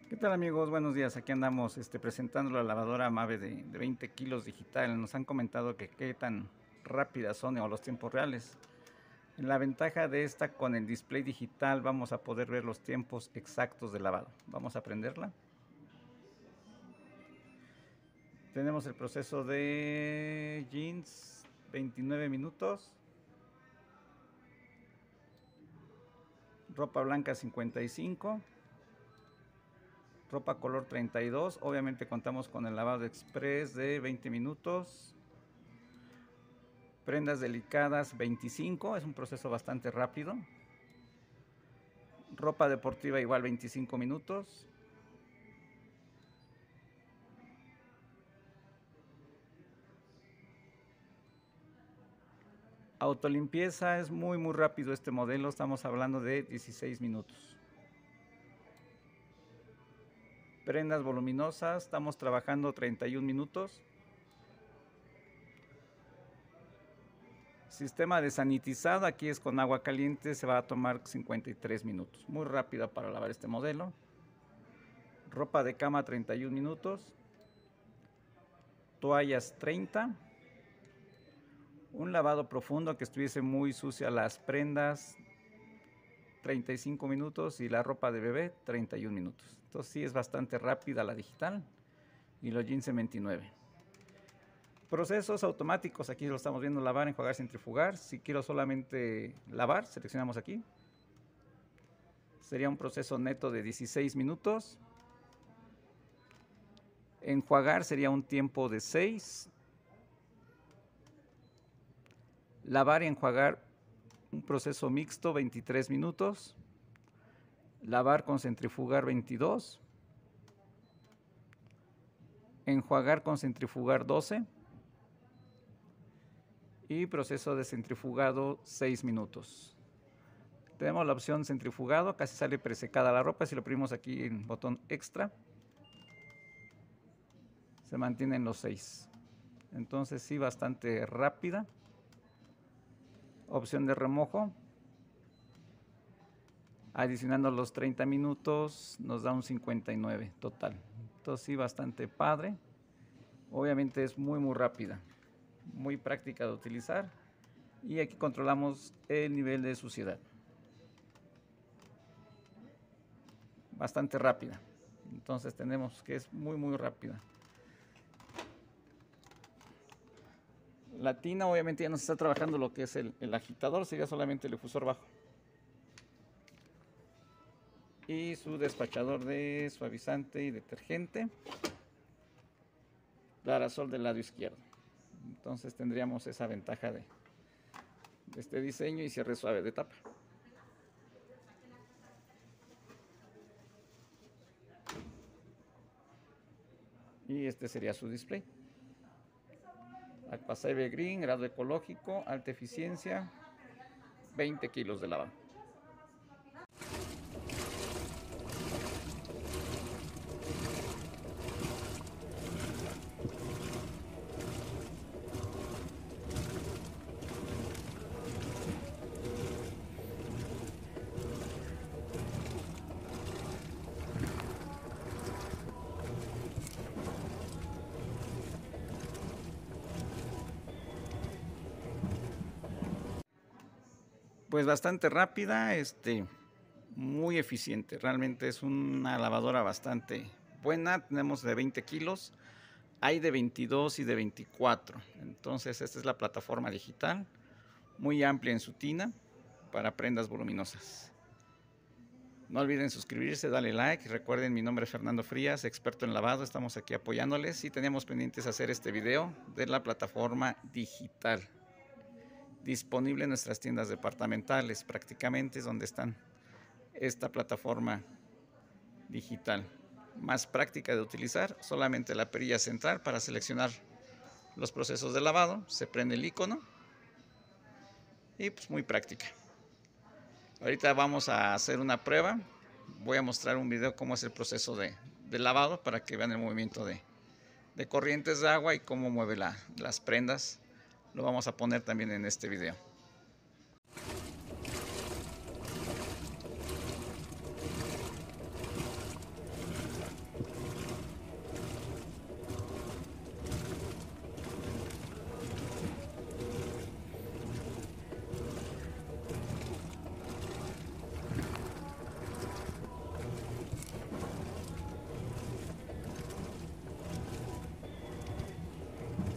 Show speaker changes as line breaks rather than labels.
¿Qué tal, amigos? Buenos días. Aquí andamos presentando la lavadora Mave de 20 kilos digital. Nos han comentado que qué tan rápidas son o los tiempos reales. La ventaja de esta, con el display digital vamos a poder ver los tiempos exactos de lavado. Vamos a prenderla. Tenemos el proceso de jeans, 29 minutos. Ropa blanca, 55. Ropa color, 32. Obviamente contamos con el lavado express de 20 minutos. Prendas delicadas, 25. Es un proceso bastante rápido. Ropa deportiva igual, 25 minutos. Autolimpieza es muy rápido este modelo. Estamos hablando de 16 minutos. Prendas voluminosas, estamos trabajando 31 minutos. Sistema de sanitizado, aquí es con agua caliente, se va a tomar 53 minutos. Muy rápida para lavar este modelo. Ropa de cama, 31 minutos. Toallas, 30. Un lavado profundo que estuviese muy sucia las prendas, 35 minutos, y la ropa de bebé, 31 minutos. Entonces sí es bastante rápida la digital, y los jeans en 29. Procesos automáticos, aquí lo estamos viendo: lavar, enjuagar, centrifugar. Si quiero solamente lavar, seleccionamos aquí. Sería un proceso neto de 16 minutos. Enjuagar sería un tiempo de 6. Lavar y enjuagar, un proceso mixto, 23 minutos. Lavar con centrifugar, 22. Enjuagar con centrifugar, 12. Y proceso de centrifugado, 6 minutos. Tenemos la opción centrifugado, casi sale presecada la ropa. Si lo oprimimos aquí en botón extra, se mantienen los 6. Entonces sí, bastante rápida. Opción de remojo, adicionando los 30 minutos nos da un 59 total. Entonces sí, bastante padre. Obviamente es muy rápida, muy práctica de utilizar, y aquí controlamos el nivel de suciedad. Bastante rápida. Entonces tenemos que es muy rápida. La tina obviamente ya nos está trabajando lo que es el agitador, sería solamente el difusor bajo. Y su despachador de suavizante y detergente. Clarasol del lado izquierdo. Entonces tendríamos esa ventaja de este diseño, y cierre suave de tapa. Y este sería su display. Aquasaver Green, grado ecológico, alta eficiencia, 20 kilos de lavado. Pues bastante rápida, muy eficiente. Realmente es una lavadora bastante buena. Tenemos de 20 kilos, hay de 22 y de 24. Entonces esta es la plataforma digital, muy amplia en su tina para prendas voluminosas. No olviden suscribirse, darle like. Recuerden, mi nombre es Fernando Frías, experto en lavado. Estamos aquí apoyándoles, y tenemos pendientes hacer este video de la plataforma digital, disponible en nuestras tiendas departamentales. Prácticamente es donde están esta plataforma digital, más práctica de utilizar. Solamente la perilla central para seleccionar los procesos de lavado, se prende el icono y pues muy práctica. Ahorita vamos a hacer una prueba. Voy a mostrar un video cómo es el proceso de lavado, para que vean el movimiento de corrientes de agua y cómo mueve las prendas. Lo vamos a poner también en este video.